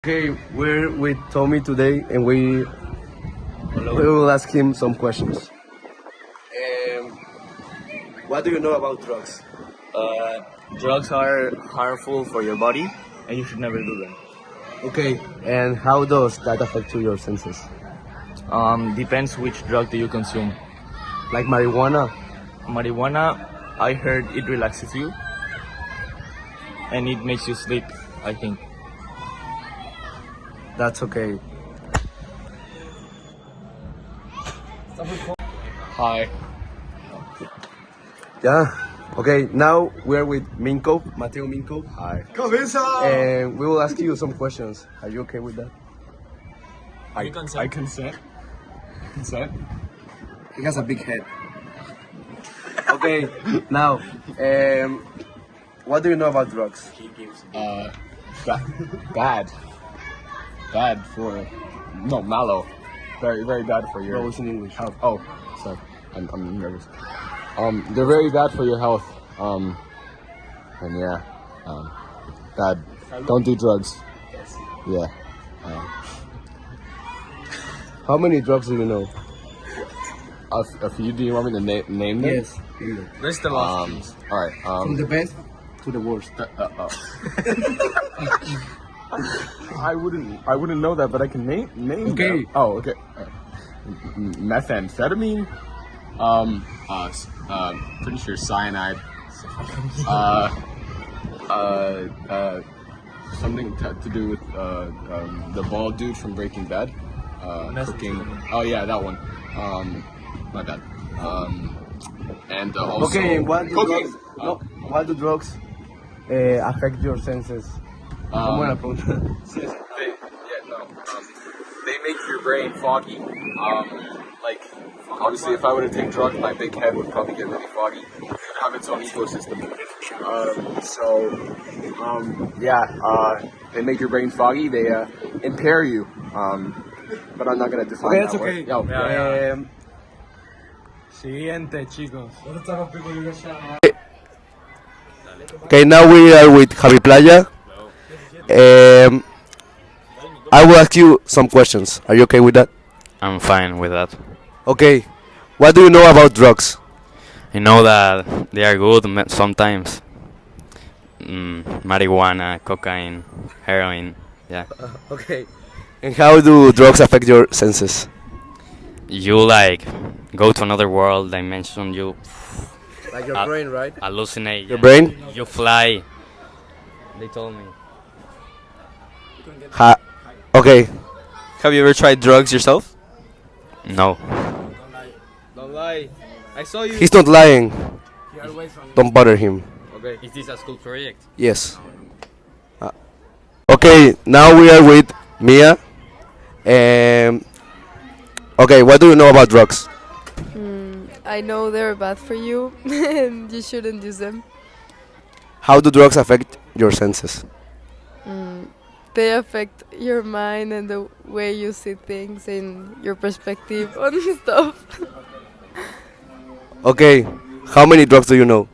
Okay, we're with Tommy today, and we will ask him some questions. Um, what do you know about drugs? Uh, Drugs are harmful for your body, and you should never do them. Okay, and how does that affect to your senses? Depends which drug do you consume. Like marijuana? Marijuana, I heard it relaxes you, and it makes you sleep, I think. That's okay. Hi. Yeah. Okay, now we're with Minko, Mateo Minko. Hi. And we will ask you some questions. Are you okay with that? I consent. Consent? He has a big head. Okay, now, what do you know about drugs? Bad. Bad for mallow. Very, very bad for your What was in English? health. Oh, sorry. I'm nervous. They're very bad for your health. And yeah. Bad. Don't do drugs. Yeah. How many drugs do you know? A few. Do you want me to name them? Yes. List the last All right. From the best to the worst. I wouldn't know that, but I can name Okay. them. Oh, okay. Methamphetamine. Pretty sure cyanide. Something to do with the bald dude from Breaking Bad. Cooking. Oh yeah, that one. My bad. And also. Okay, what do cocaine. drugs? No, what do drugs affect your senses? Como buena pregunta. They make your brain foggy. Like, obviously, if I were to take drugs, my big head would probably get really foggy. It would have its own ecosystem. They make your brain foggy. They impair you. But I'm not gonna define Okay, that that's word. okay. Yo, Siguiente, chicos. Okay, now we are with Javi Playa. I will ask you some questions. Are you okay with that? I'm fine with that. Okay. What do you know about drugs? I know that they are good sometimes. Marijuana, cocaine, heroin. Yeah. Okay. And how do drugs affect your senses? You like go to another world dimension. You Like your Uh, brain, right? hallucinate. Your brain? You fly. They told me. Okay. Have you ever tried drugs yourself? No. Don't lie. I saw you. He's not lying. Don't bother him. Okay. Is this a school project? Yes. Okay, now we are with Mia. Okay, what do you know about drugs? I know they're bad for you and you shouldn't use them. How do drugs affect your senses? They affect your mind and the way you see things and your perspective on stuff. Okay, how many drugs do you know?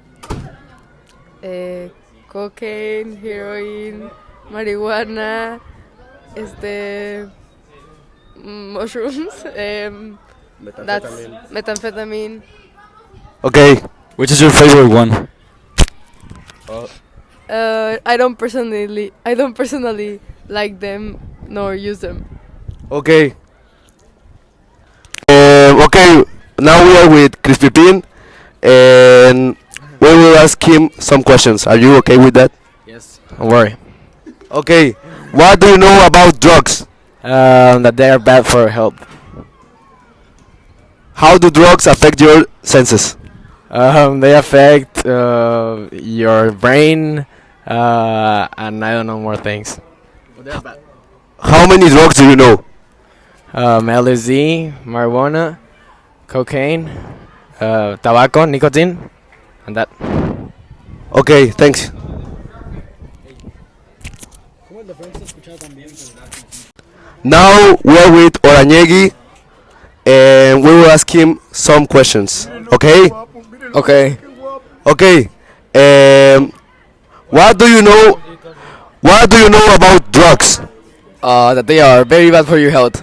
Cocaine, heroin, marijuana, mushrooms, that's methamphetamine. Okay, Which is your favorite one? I don't personally like them nor use them. okay. Okay, now we are with Chris Pipin, and we will ask him some questions. Are you okay with that? Yes. Don't worry. Okay, what do you know about drugs? That they are bad for health. How do drugs affect your senses? They affect your brain, and I don't know more things. How many drugs do you know? LSD, marijuana, cocaine, tobacco, nicotine, and that. Okay, thanks. Now we are with Oranyegi, and we will ask him some questions. Okay? Okay. Okay. What do you know? What do you know about drugs? that they are very bad for your health.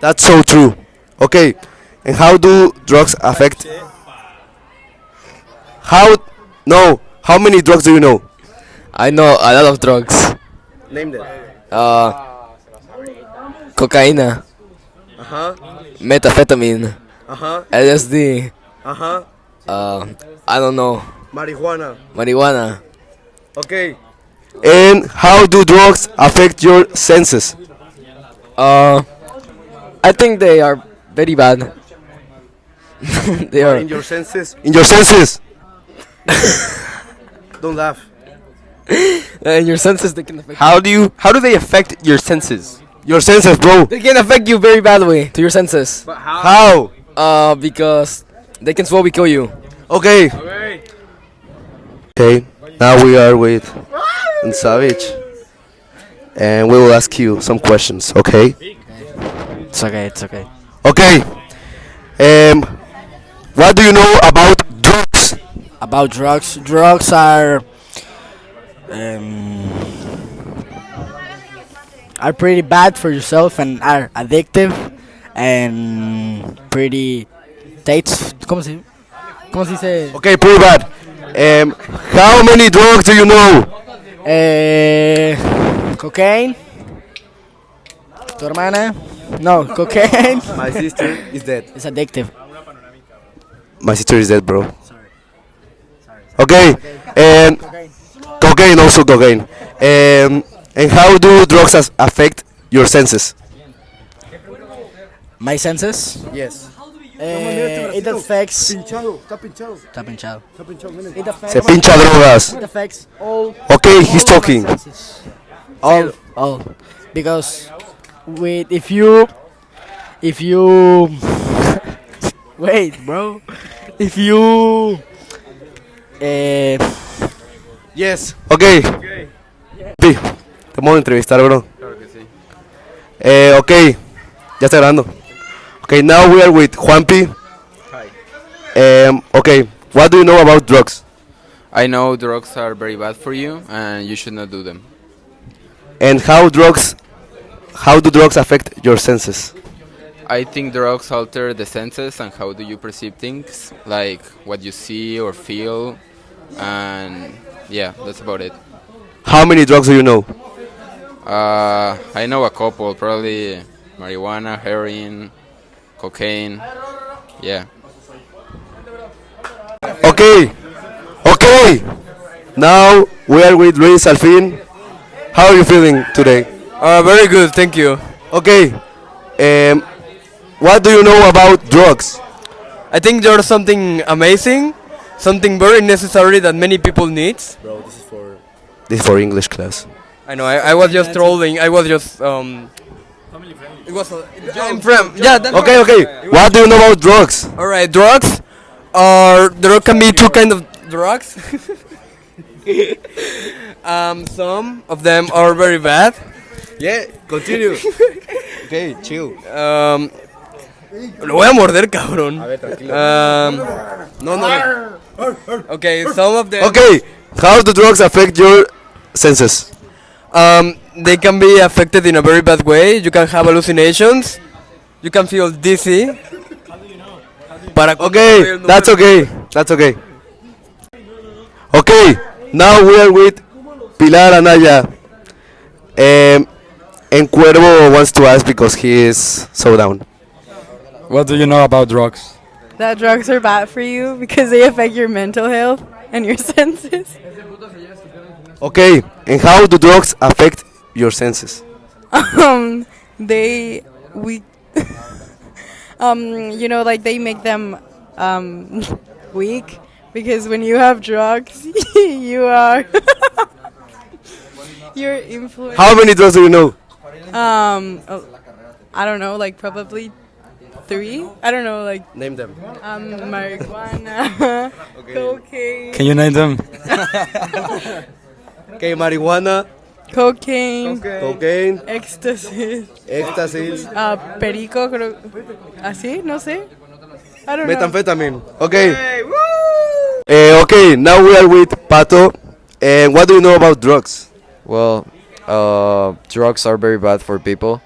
That's so true. Okay, and how do drugs affect? How? No. How many drugs do you know? I know a lot of drugs. Name them. Cocaine, Uh huh. methamphetamine, Uh huh. LSD, Uh huh. I don't know, Marijuana. marijuana. Okay. And how do drugs affect your senses? I think they are very bad. They are. In your senses. In your senses. Don't laugh. In your senses, they can affect. How do they affect your senses? Your senses, bro. They can affect you very badly to your senses. How? Because they can slowly kill you. Okay. Okay. Now we are with Savage, and we will ask you some questions. Okay. It's okay. It's okay. Okay. What do you know about drugs? About drugs. Drugs are pretty bad for yourself and are addictive and pretty dates. ¿Cómo se dice? Okay, pretty bad. How many drugs do you know? Cocaine. Tu hermana. No, cocaine. My sister is dead. It's addictive. My sister is dead, bro. Okay. And cocaine, also cocaine. And how do drugs affect your senses? My senses. Yes. It affects. Está pinchado. It affects. Se pincha drogas. It affects all. Okay, he's talking. All, because if you wait, bro, if you Yes. Okay. Sí. Te vamos a entrevistar, bro. Claro que sí. Okay. Ya está grabando. Okay, now we are with Juanpi. Hi. Okay. What do you know about drugs? I know drugs are very bad for you and you should not do them. And how do drugs affect your senses? I think drugs alter the senses and how do you perceive things, like what you see or feel, and yeah, that's about it. How many drugs do you know? I know a couple, probably marijuana, heroin, cocaine, yeah. Okay. Okay. Now we are with Luis Alfin. How are you feeling today? Very good, thank you. Okay. What do you know about drugs? I think there's something amazing, something very necessary that many people need. Bro, this is for English class. I know. I was just trolling. I was just It was I'm from. Yeah. That's Okay, right. okay. What do you know about drugs? All right. Drugs there can be two kind of drugs. Some of them are very bad. Yeah, continue. Okay, chill. Lo voy a morder, cabrón. No, no. Okay, some of them. Okay, how do drugs affect your senses? They can be affected in a very bad way. You can have hallucinations. You can feel dizzy. Okay, that's okay. That's okay. Okay, now we are with Pilar Anaya. And Cuervo wants to ask because he is so down. What do you know about drugs? That drugs are bad for you because they affect your mental health and your senses. Okay, and how do drugs affect your senses? They like they make them weak because when you have drugs, you are you're influenced. How many drugs do you know? I don't know, like probably 3. I don't know, like Name them. marijuana, cocaine, Can you name them? Okay, marijuana, cocaine, cocaine, ecstasy, ecstasy, perico, creo, así, no sé. I don't know. methamphetamine. Okay. Okay, now we are with Pato. And what do you know about drugs? Well, Drugs are very bad for people.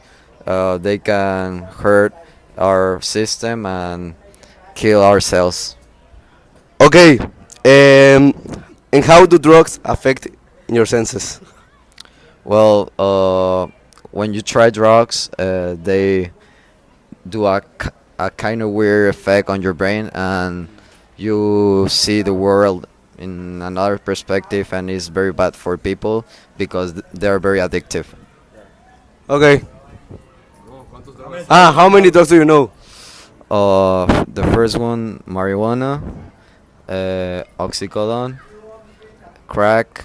They can hurt our system and kill ourselves. Okay. And how do drugs affect your senses? Well, when you try drugs, they do a kind of weird effect on your brain, and you see the world in another perspective, and it's very bad for people because they are very addictive. Okay. How many drugs do you know? The first one, marijuana, oxycodone, crack,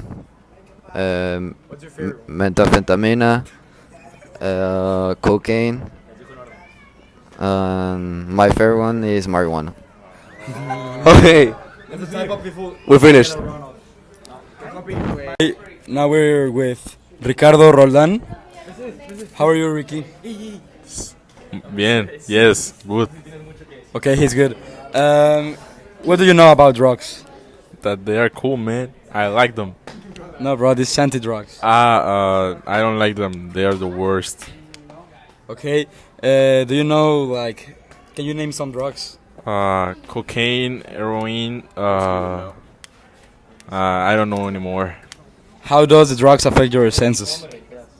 methamphetamine, cocaine, and my favorite one is marijuana. Okay. We finished. Now we're with Ricardo Roldan. How are you, Ricky? Bien. Yes. Good. Okay, he's good. What do you know about drugs? That they are cool, man. I like them. No, bro, this is anti-drugs. I don't like them. They are the worst. Okay, do you know, like, can you name some drugs? Cocaine, heroin. I don't know anymore. How does the drugs affect your senses?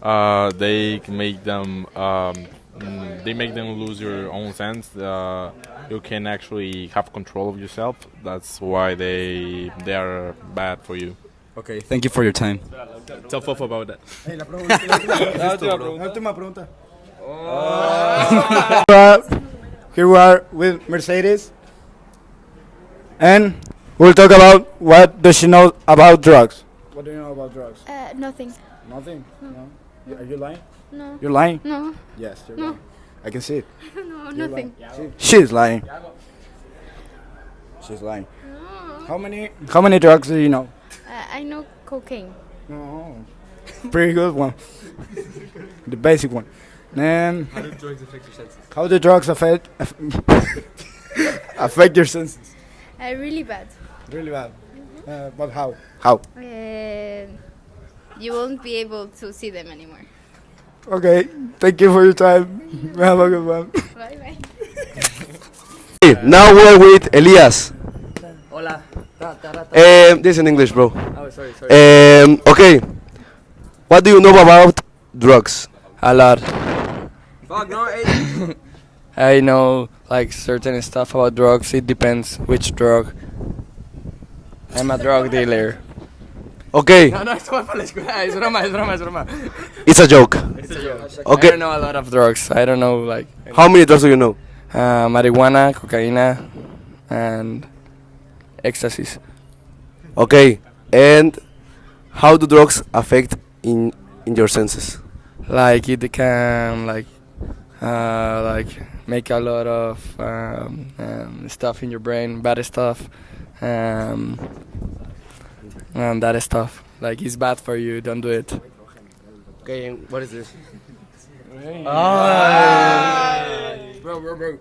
They make them. They make them lose your own sense. You can actually have control of yourself. That's why they are bad for you. Okay, thank you for your time. Tell Fofo about that. Here we are with Mercedes, and we'll talk about what does she know about drugs. What do you know about drugs? Nothing. Nothing. No. Are you lying? No. You're lying? No. Yes, you're No. lying. I can see it. No, nothing. She's lying. She's lying. How many drugs do you know? I know cocaine. No. Pretty good one. The basic one. And How do drugs affect your senses? how do drugs affect affect your senses? Really bad. Really bad. But how? How? You won't be able to see them anymore. Okay. Thank you for your time. Have a good one. Bye bye. Okay, now we're with Elias. Hola. This is in English, bro. Oh, sorry. Okay. What do you know about drugs? A lot. I know like certain stuff about drugs. It depends which drug. I'm a drug dealer. Okay, No, es broma. it's a joke. I Okay, don't know a lot of drugs. I don't know like how many drugs do you know? marijuana, cocaine, and ecstasies. Okay, and how do drugs affect in your senses? Like it can like make a lot of stuff in your brain, bad stuff, and that stuff. Like it's bad for you. Don't do it. Okay, and what is this? Bro.